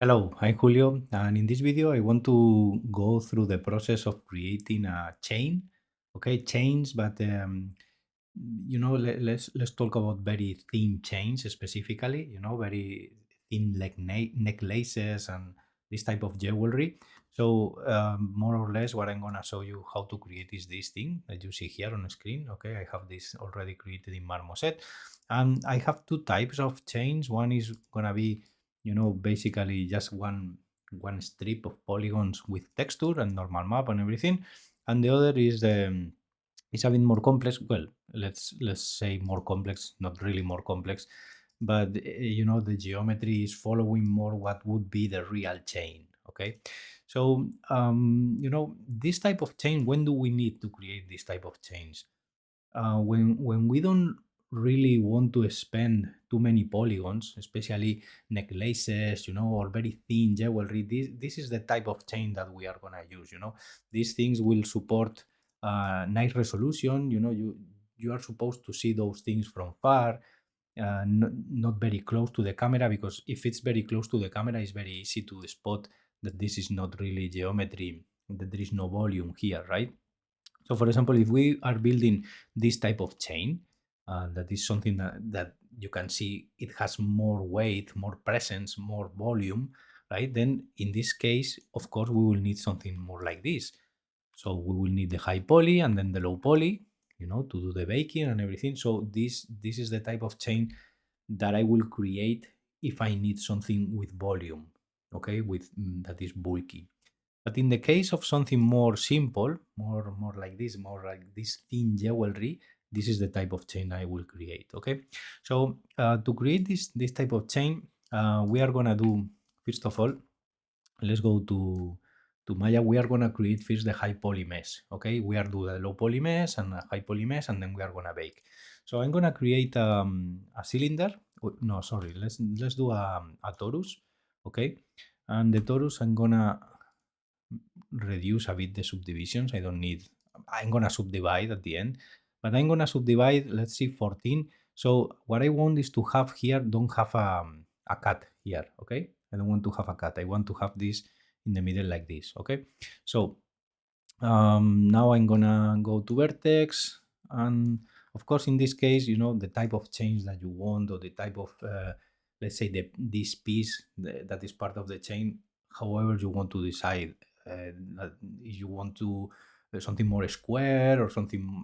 Hello, I'm Julio, and in this video, I want to go through the process of creating a chain. Okay, chains, but let's talk about very thin chains specifically. Very thin like necklaces and this type of jewelry. So more or less, what I'm gonna show you how to create is this thing that you see here on the screen. Okay, I have this already created in Marmoset, and I have two types of chains. One is gonna be basically just one strip of polygons with texture and normal map and everything, and the other is it's a bit more complex. Well, let's say more complex, not really more complex, but the geometry is following more what would be the real chain. Okay, so this type of chain, when do we need to create this type of chains? When we don't really want to spend too many polygons, especially necklaces, or very thin jewelry. This is the type of chain that we are gonna use. These things will support nice resolution. You are supposed to see those things from far, not very close to the camera, because if it's very close to the camera, it's very easy to spot that this is not really geometry, that there is no volume here, right? So, for example, if we are building this type of chain, that is something that you can see it has more weight, more presence, more volume, right? Then in this case, of course, we will need something more like this. So we will need the high poly and then the low poly, to do the baking and everything. So this is the type of chain that I will create if I need something with volume, okay, with that is bulky. But in the case of something more simple, more like this, more like this thin jewelry, this is the type of chain I will create. Okay, so to create this type of chain, we are gonna do, first of all, let's go to Maya. We are gonna create first the high poly mesh. Okay, we are do the low poly mesh and a high poly mesh, and then we are gonna bake. So I'm gonna create a cylinder. No, sorry, let's do a torus. Okay, and the torus I'm gonna reduce a bit the subdivisions. I'm gonna subdivide at the end, but I'm gonna subdivide, let's see, 14. So what I want is to have here, don't have a cut here, okay? I don't want to have a cut. I want to have this in the middle like this, okay? So now I'm gonna go to vertex, and of course in this case, the type of change that you want, or the type of let's say this piece that is part of the chain, however you want to decide, if you want to something more square or something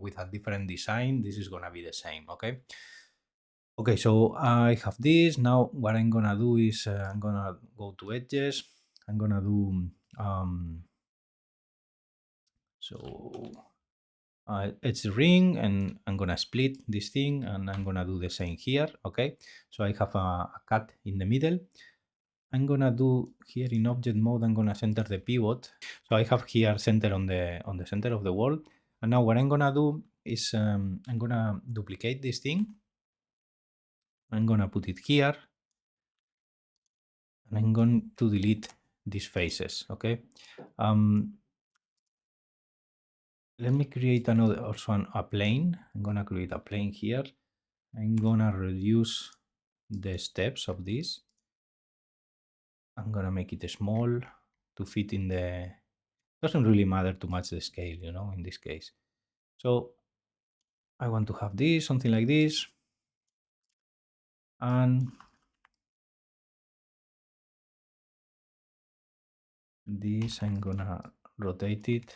with a different design, this is gonna be the same. Okay, so I have this. Now what I'm gonna do is I'm gonna go to edges. I'm gonna do so it's a ring, and I'm gonna split this thing, and I'm gonna do the same here. Okay, so I have a cut in the middle. I'm gonna do here in object mode, I'm gonna center the pivot. So I have here center on the center of the world. And now what I'm gonna do is I'm gonna duplicate this thing. I'm gonna put it here, and I'm going to delete these faces. Okay. Let me create another also a plane. I'm gonna create a plane here. I'm gonna reduce the steps of this. I'm gonna make it small to fit in the, doesn't really matter too much the scale, in this case. So I want to have this, something like this. And this, I'm gonna rotate it.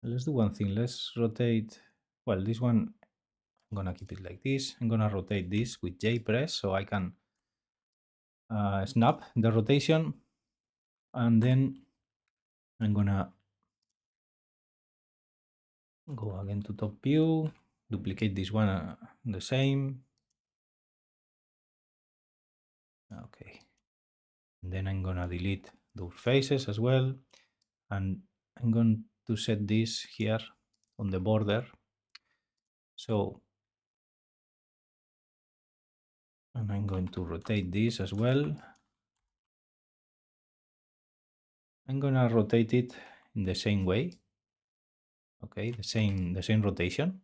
Let's do one thing. Let's rotate, well, this one, I'm gonna keep it like this. I'm gonna rotate this with J press so I can snap the rotation. And then I'm gonna go again to top view, duplicate this one, the same. Okay. And then I'm gonna delete those faces as well. And I'm going to set this here on the border. So, and I'm going to rotate this as well. I'm gonna rotate it in the same way. Okay, the same rotation.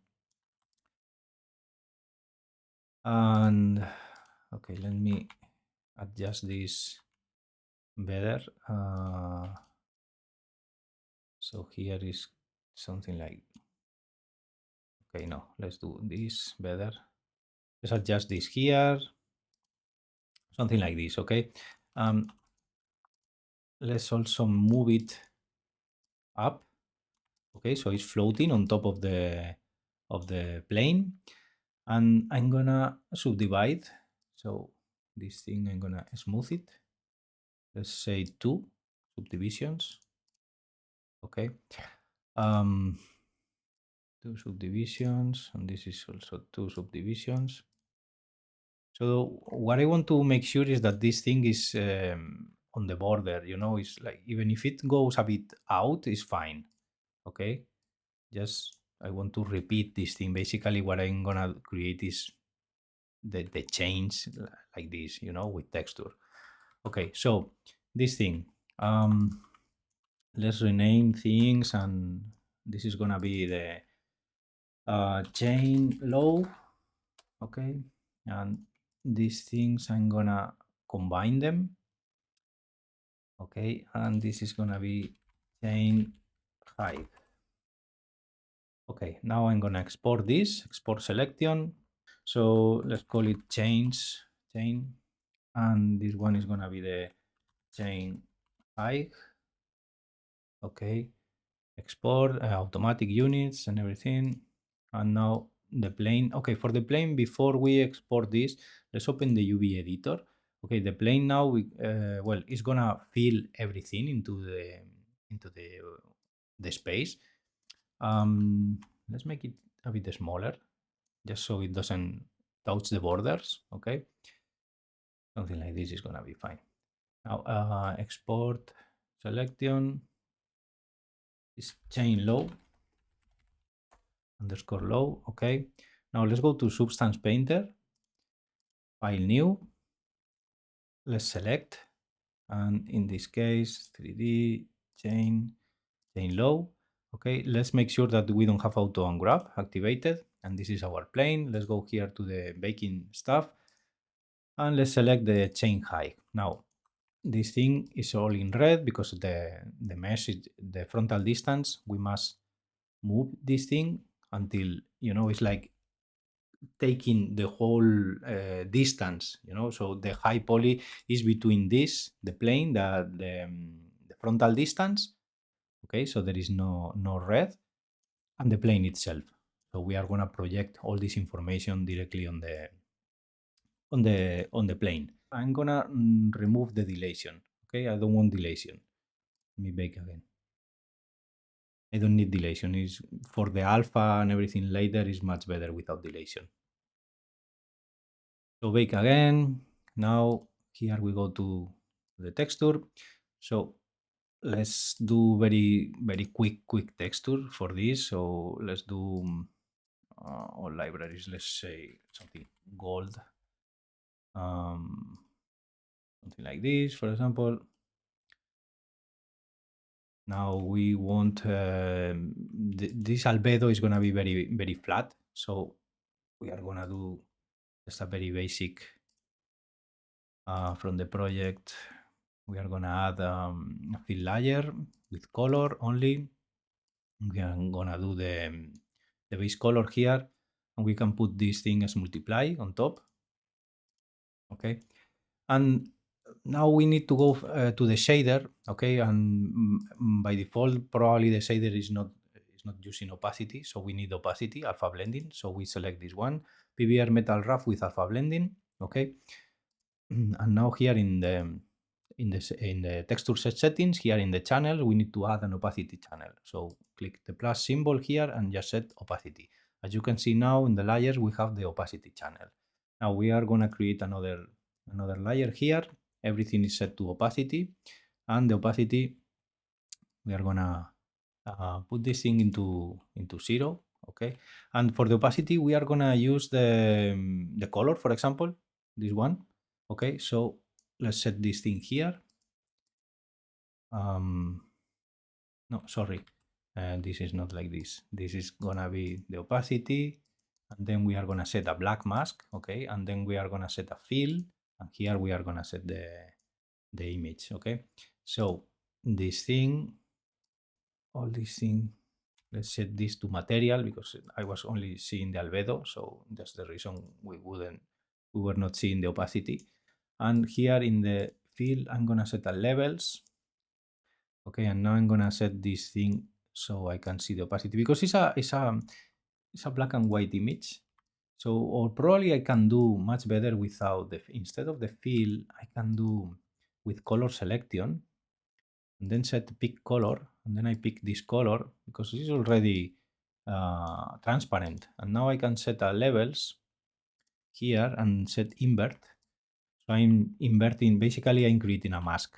And okay, let me adjust this better. So here is something like, okay, no, let's do this better. Let's adjust this here, something like this, okay? Let's also move it up, okay? So it's floating on top of the plane, and I'm gonna subdivide. So this thing, I'm gonna smooth it. Let's say 2 subdivisions, okay? Um, 2 subdivisions, and this is also 2 subdivisions. So what I want to make sure is that this thing is on the border, you know, it's like, even if it goes a bit out, it's fine, okay? Just, I want to repeat this thing. Basically, what I'm gonna create is the change like this, you know, with texture. Okay, so this thing, let's rename things, and this is gonna be the chain low, okay? And these things, I'm gonna combine them, okay? And this is gonna be chain height. Okay, now I'm gonna export this, export selection. So let's call it chain, and this one is gonna be the chain height. Okay, export automatic units and everything. And now the plane. Okay, for the plane, before we export this, let's open the UV editor. Okay, the plane now, well, it's gonna fill everything into the space. Let's make it a bit smaller, just so it doesn't touch the borders. Okay, something like this is gonna be fine. Now export selection is chain low underscore low. Okay, now let's go to Substance Painter, file new, let's select, and in this case 3D chain low. Okay, let's make sure that we don't have auto and grab activated, and this is our plane. Let's go here to the baking stuff, and let's select the chain height. Now this thing is all in red because the mesh is the frontal distance. We must move this thing until, you know, it's like taking the whole distance, you know. So the high poly is between this, the plane, the frontal distance. Okay, so there is no red, and the plane itself. So we are gonna project all this information directly on the plane. I'm gonna remove the dilation. Okay, I don't want dilation. Let me bake again. I don't need dilation. Is for the alpha and everything later is much better without dilation. So bake again. Now here we go to the texture. So let's do very quick texture for this. So let's do all libraries. Let's say something gold, something like this, for example. Now we want this albedo is gonna be very flat. So we are gonna do just a very basic from the project. We are gonna add a fill layer with color only. We are gonna do the base color here, and we can put this thing as multiply on top. Okay, and now we need to go to the shader. Okay, and by default, probably the shader is not using opacity, so we need opacity, alpha blending. So we select this one, PBR metal rough with alpha blending. Okay, and now here in the texture set settings, here in the channel, we need to add an opacity channel. So click the plus symbol here and just set opacity. As you can see now in the layers, we have the opacity channel. Now we are gonna create another layer here. Everything is set to opacity, and the opacity, we are gonna put this thing into 0. Okay, and for the opacity, we are gonna use the color, for example, this one. Okay, so let's set this thing here. No, sorry, this is not like this. This is gonna be the opacity, and then we are gonna set a black mask. Okay, and then we are gonna set a fill, and here we are gonna set the image. Okay, so this thing, all this thing, let's set this to material because I was only seeing the albedo, so that's the reason we were not seeing the opacity. And here in the field, I'm gonna set a levels. Okay, and now I'm gonna set this thing so I can see the opacity because it's a black and white image. So, or probably I can do much better without instead of the fill, I can do with color selection and then set pick color. And then I pick this color because it's already transparent. And now I can set a levels here and set invert. So I'm inverting, basically I'm creating a mask.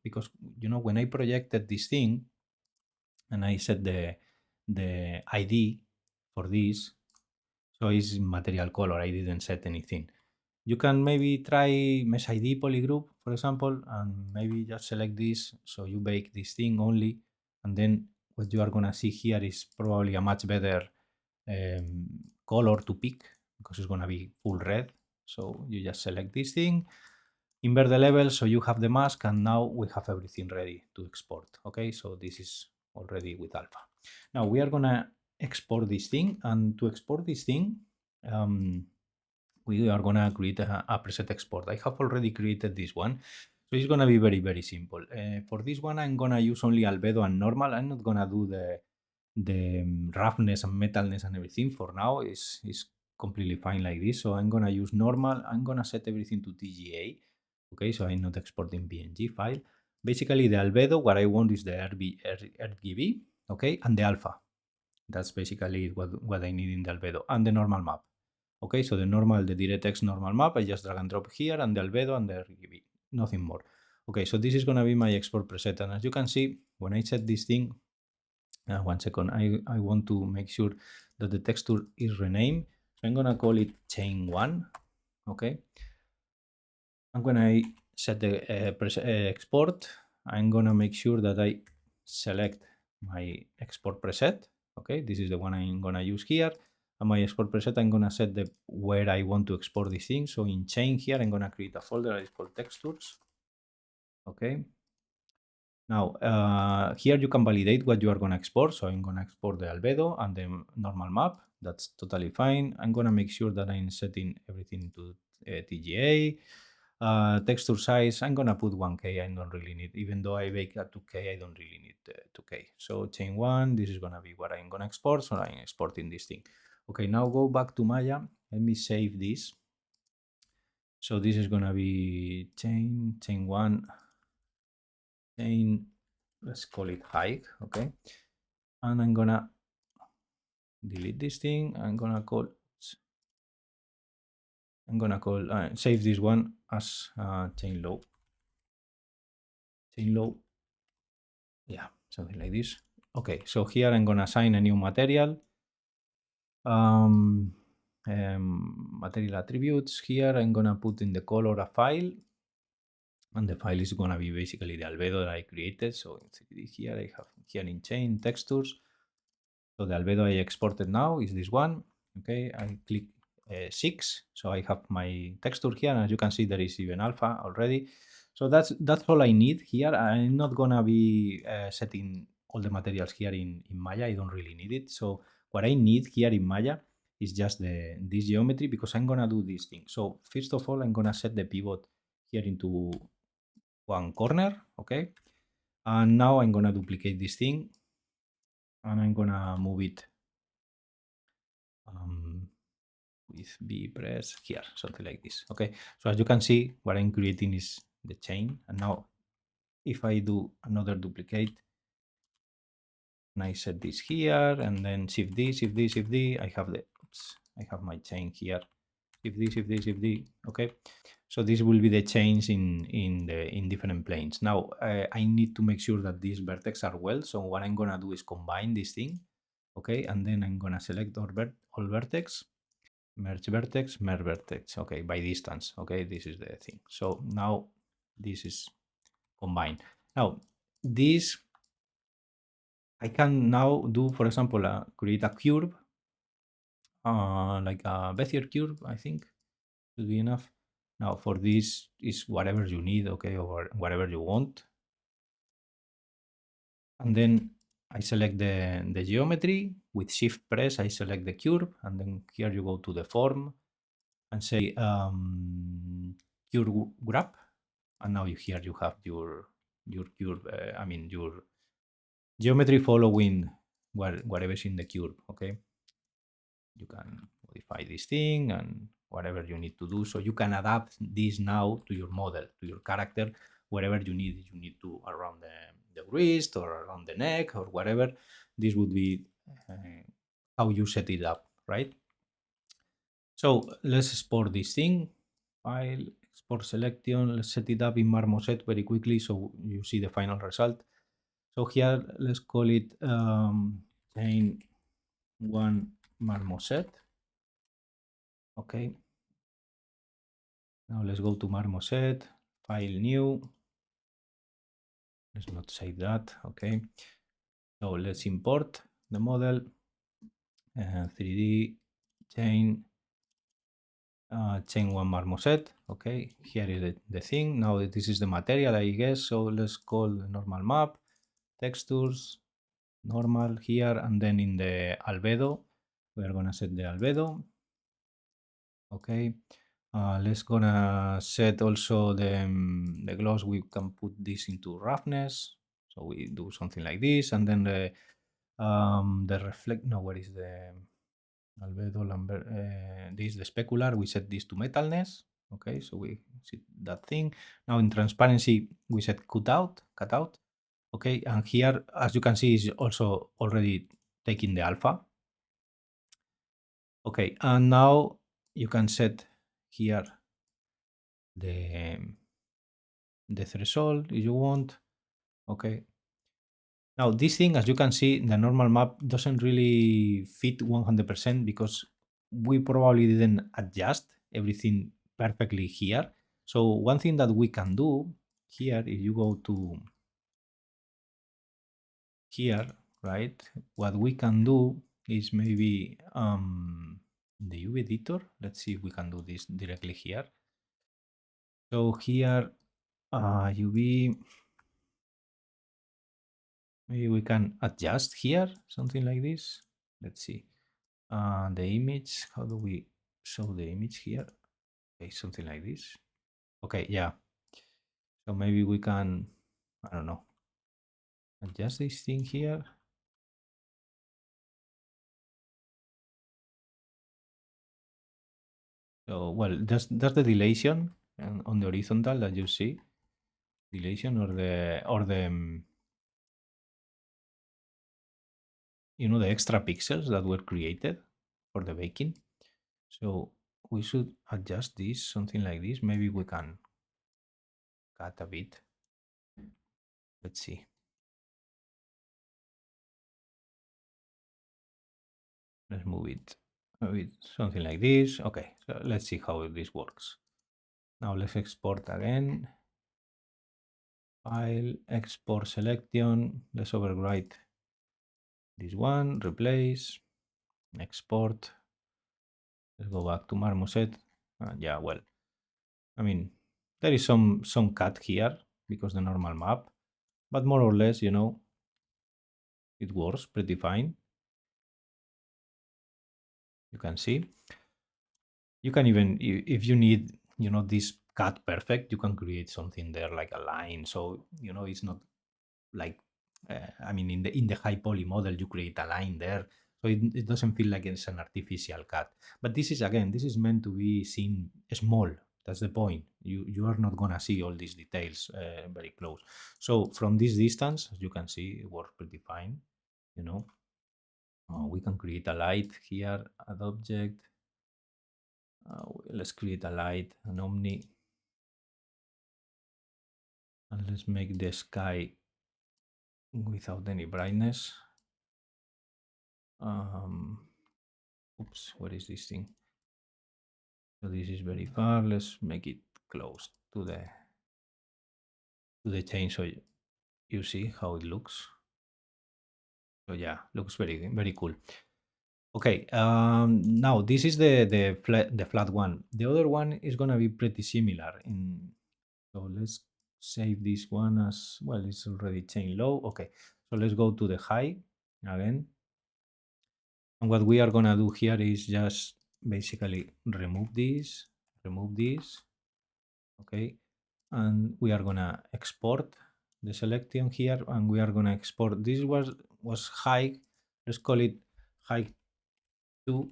Because, when I projected this thing and I set the ID for this, so it's material color, I didn't set anything. You can maybe try mesh ID polygroup, for example, and maybe just select this. So you bake this thing only, and then what you are gonna see here is probably a much better color to pick because it's gonna be full red. So you just select this thing, invert the level, so you have the mask, and now we have everything ready to export. Okay, so this is already with alpha. Now we are gonna export this thing, and to export this thing, we are gonna create a preset export. I have already created this one, so it's gonna be very, very simple. For this one, I'm gonna use only albedo and normal. I'm not gonna do the roughness and metalness and everything. For now, is completely fine like this. So I'm gonna use normal. I'm gonna set everything to TGA. Okay, so I'm not exporting PNG file. Basically, the albedo, what I want is the RGB, okay, and the alpha. That's basically what I need in the albedo and the normal map. Okay, so the DirectX normal map, I just drag and drop here, and the albedo and the RGB, nothing more. Okay, so this is gonna be my export preset, and as you can see, when I set this thing, 1 second, I want to make sure that the texture is renamed, so I'm gonna call it chain1, okay? And when I set the export, I'm gonna make sure that I select my export preset, okay? This is the one I'm gonna use here. And my export preset, I'm gonna set the where I want to export this thing. So in chain here, I'm gonna create a folder that is called textures. Okay. Now here you can validate what you are gonna export. So I'm gonna export the albedo and the normal map. That's totally fine. I'm gonna make sure that I'm setting everything to TGA. Texture size, I'm gonna put 1K. I don't really need, even though I bake at 2K, I don't really need 2K. So chain one, this is gonna be what I'm gonna export. So I'm exporting this thing. Okay, now go back to Maya. Let me save this. So this is gonna be chain one, chain, let's call it hike, okay? And I'm gonna delete this thing. I'm gonna call save this one as chain low. Chain low, yeah, something like this. Okay, so here I'm gonna assign a new material. Material attributes. Here I'm gonna put in the color a file, and the file is gonna be basically the albedo that I created. So here I have here in chain textures. So the albedo I exported now is this one. Okay, I click 6, so I have my texture here, and as you can see, there is even alpha already. So that's all I need here. I'm not gonna be setting all the materials here in Maya. I don't really need it. So what I need here in Maya is just this geometry, because I'm gonna do this thing. So first of all, I'm gonna set the pivot here into one corner, okay? And now I'm gonna duplicate this thing, and I'm gonna move it with B press here, something like this. Okay, so as you can see, what I'm creating is the chain. And now if I do another duplicate and I set this here, and then shift D, shift D, shift D, I have my chain here. Shift D, shift D, shift D. Okay, so this will be the chains in different planes. Now I need to make sure that these vertex are well. So what I'm gonna do is combine this thing. Okay, and then I'm gonna select all vertex, merge vertex, okay, by distance. Okay, this is the thing. So now this is combined. Now this I can now do, for example, create a curve, like a Bezier curve, I think should be enough. Now for this is whatever you need, okay, or whatever you want. And then I select the geometry. With shift press, I select the curve, and then here you go to the form and say curve graph, and now here you have your curve. I mean your geometry following whatever is in the curve. Okay, you can modify this thing and whatever you need to do. So you can adapt this now to your model, to your character, wherever you need. You need to around the wrist or around the neck or whatever. This would be how you set it up, right? So let's export this thing. File, export selection. Let's set it up in Marmoset very quickly so you see the final result. So here, let's call it chain one Marmoset. Okay. Now let's go to Marmoset, file new. Let's not save that. Okay. So let's import the model 3D chain chain one Marmoset. Okay. Here is the thing. Now this is the material, I guess. So let's call the normal map, textures, normal here, and then in the albedo, we are gonna set the albedo. Okay. Let's gonna set also the gloss. We can put this into roughness. So we do something like this, and then the reflect. No, where is the albedo? Lambert, this the specular. We set this to metalness. Okay, so we see that thing. Now in transparency, we set cut out. Okay, and here, as you can see, is also already taking the alpha. Okay, and now you can set here the threshold if you want. Okay. Now this thing, as you can see, the normal map doesn't really fit 100% because we probably didn't adjust everything perfectly here. So one thing that we can do here, if you go to here, right, what we can do is maybe in the UV editor, let's see if we can do this directly here. So here, UV, maybe we can adjust here, something like this. Let's see. The image, how do we show the image here? Okay, something like this. Okay, yeah. So maybe we can, I don't know, adjust this thing here. So, well, that's the dilation on the horizontal that you see. Dilation or the you know, the extra pixels that were created for the baking. So we should adjust this, something like this. Maybe we can cut a bit. Let's see. Let's move it a bit, something like this. Okay, so let's see how this works. Now let's export again. File, export selection. Let's overwrite this one, replace, export. Let's go back to Marmoset. Yeah, well, I mean, there is some cut here because the normal map, but more or less, you know, it works pretty fine. You can see. You can even, if you need, you know, this cut perfect, you can create something there like a line. So, you know, it's not like, I mean, in the high poly model, you create a line there. So it doesn't feel like it's an artificial cut. But this is, again, this is meant to be seen small. That's the point. You are not gonna see all these details very close. So from this distance, as you can see, it works pretty fine. You know, we can create a light here, add object. Let's create a light, an omni, and let's make the sky without any brightness. Oops, what is this thing? So this is very far. Let's make it close to the chain so you see how it looks. So yeah, looks very cool. Okay, now this is the flat one. The other one is gonna be pretty similar. So let's save this one as well. It's already chain low. Okay, so let's go to the high again. And what we are gonna do here is just basically remove this, okay, and we are gonna export the selection here, and we are gonna export. This was high. Let's call it high two,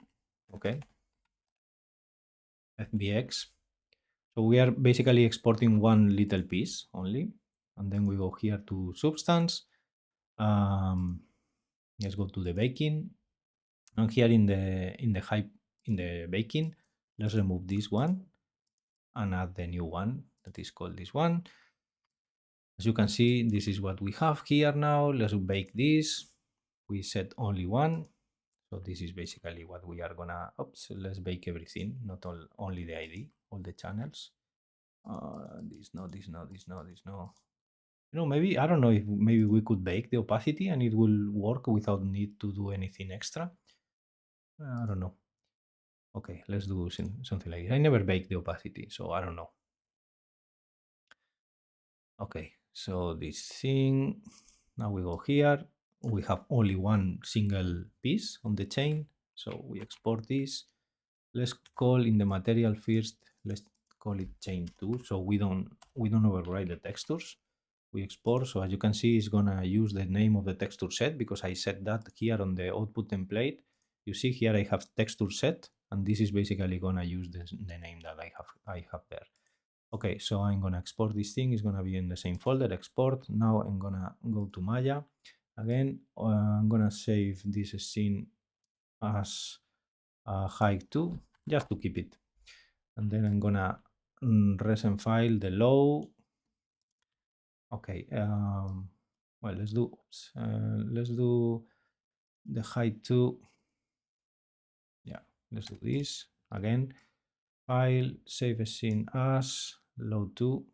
okay, FBX. So we are basically exporting one little piece only, and then we go here to substance. Um, let's go to the baking, and here in the baking, let's remove this one and add the new one that is called this one. As you can see, this is what we have here now. Let's bake this. We set only one. So this is basically what we are gonna, oops, let's bake everything, not only the ID, all the channels. This no, this no, this no, this no. Maybe, I don't know if maybe we could bake the opacity and it will work without need to do anything extra. I don't know. Okay, let's do something like this. I never bake the opacity, so I don't know. Okay, so this thing, now we go here. We have only one single piece on the chain, so we export this. Let's call in the material first, let's call it chain 2, so we don't override the textures. We export, so as you can see, it's gonna use the name of the texture set because I set that here on the output template. You see here I have texture set, and this is basically gonna use the name that I have there. Okay, so I'm gonna export this thing. It's gonna be in the same folder, export. Now I'm gonna go to Maya. Again, I'm gonna save this scene as high 2, just to keep it. And then I'm gonna recent file the low. Okay, well, let's do the high 2. Yeah, let's do this again. File, save a scene as low 2.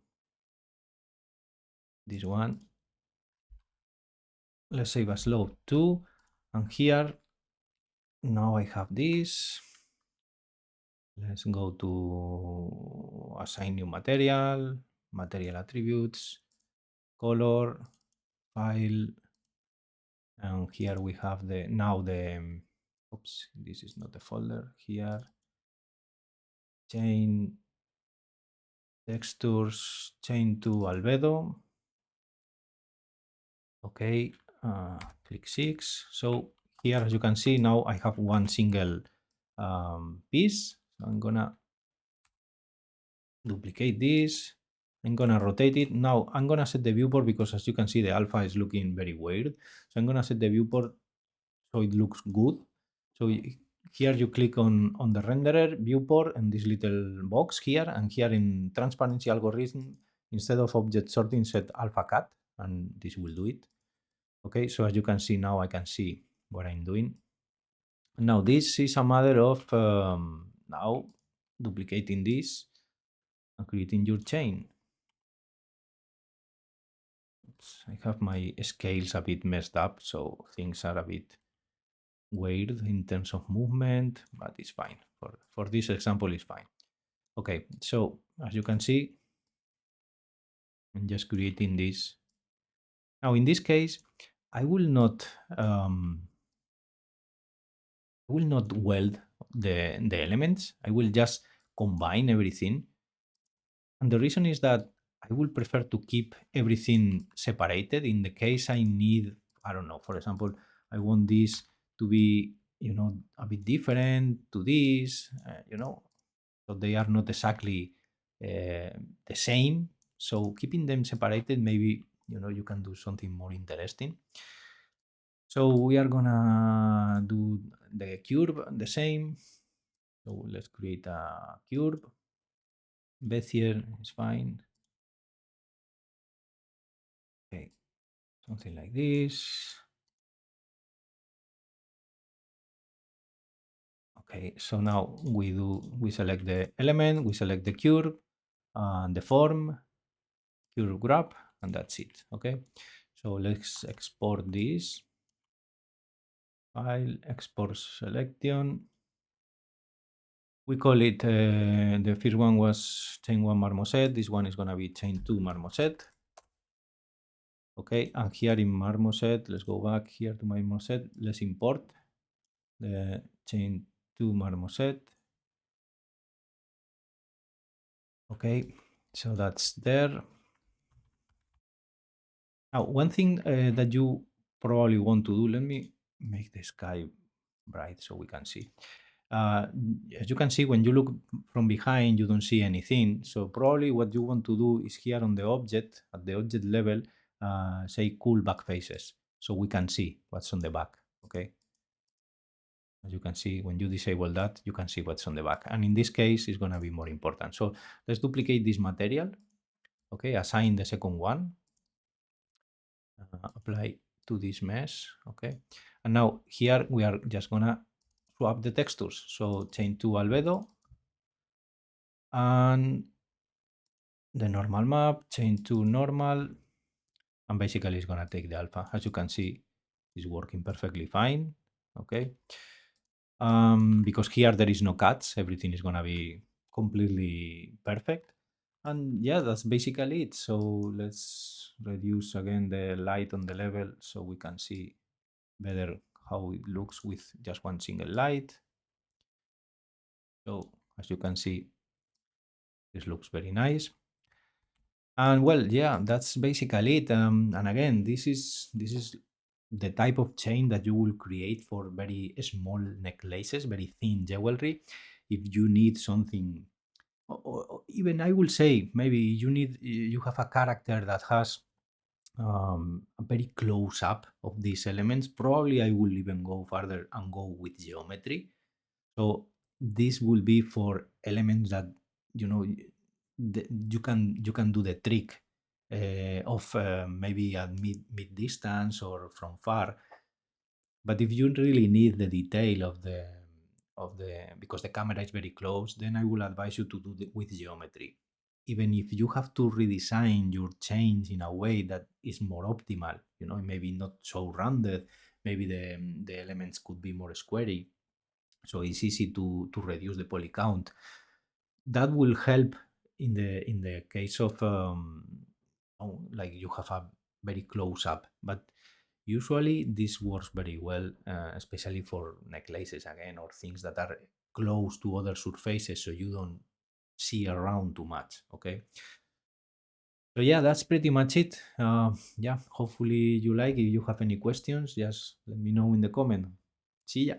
This one. Let's save as low 2. And here, now I have this. Let's go to assign new material, material attributes, color, file, and here we have oops, this is not the folder here, chain textures, chain to albedo. Okay, click 6. So here, as you can see, now I have one single piece. So I'm gonna duplicate this. I'm gonna rotate it. Now I'm gonna set the viewport because as you can see, the alpha is looking very weird. So I'm gonna set the viewport so it looks good. So here you click on the renderer viewport and this little box here, and here in transparency algorithm, instead of object sorting, set alpha cat, and this will do it. Okay, so as you can see now, I can see what I'm doing. Now this is a matter of now duplicating this and creating your chain. I have my scales a bit messed up, so things are a bit weird in terms of movement, but it's fine. For this example, it's fine. Okay, so as you can see, I'm just creating this. Now, in this case, I will not weld the elements. I will just combine everything. And the reason is that I will prefer to keep everything separated in the case I need, I don't know, for example, I want this to be, a bit different to this, so they are not exactly the same. So keeping them separated, maybe, you can do something more interesting. So we are gonna do the curve the same. So let's create a curve. Bezier is fine. Okay, something like this. Okay, so now we select the element, we select the curve, and the form, curve grab, and that's it. Okay, so let's export this. file, export selection. We call it, the first one was chain 1 marmoset. This one is going to be chain 2 marmoset. Okay, and here in marmoset, let's go back here to my marmoset. Let's import the chain 2 marmoset. Okay, so that's there. Now, one thing that you probably want to do, let me make the sky bright so we can see. As you can see, when you look from behind, you don't see anything. So probably what you want to do is here on the object, at the object level, say cool back faces, so we can see what's on the back, okay? As you can see, when you disable that, you can see what's on the back. And in this case, it's gonna be more important. So let's duplicate this material, okay? Assign the second one, apply to this mesh, okay? And now here we are just gonna swap the textures. So chain 2 albedo, and the normal map, chain 2 normal, and basically it's gonna take the alpha. As you can see, it's working perfectly fine, okay? Because here there is no cuts, everything is gonna be completely perfect. And yeah, that's basically it. So let's reduce again the light on the level so we can see better how it looks with just one single light. So as you can see, this looks very nice. And well, yeah, that's basically it. And again, this is the type of chain that you will create for very small necklaces, very thin jewelry. If you need something, or even I will say maybe you have a character that has a very close up of these elements. Probably I will even go further and go with geometry. So this will be for elements that you know you can do the trick of maybe at mid distance or from far. But if you really need the detail of the because the camera is very close, then I will advise you to do with geometry. Even if you have to redesign your change in a way that is more optimal, maybe not so rounded, maybe the elements could be more squarey, so it's easy to reduce the poly count. That will help in the case of like you have a very close up, but usually this works very well, especially for necklaces again, or things that are close to other surfaces, so you don't see around too much. Okay, so yeah, that's pretty much it. Yeah, hopefully you like. If you have any questions, just let me know in the comment. See ya.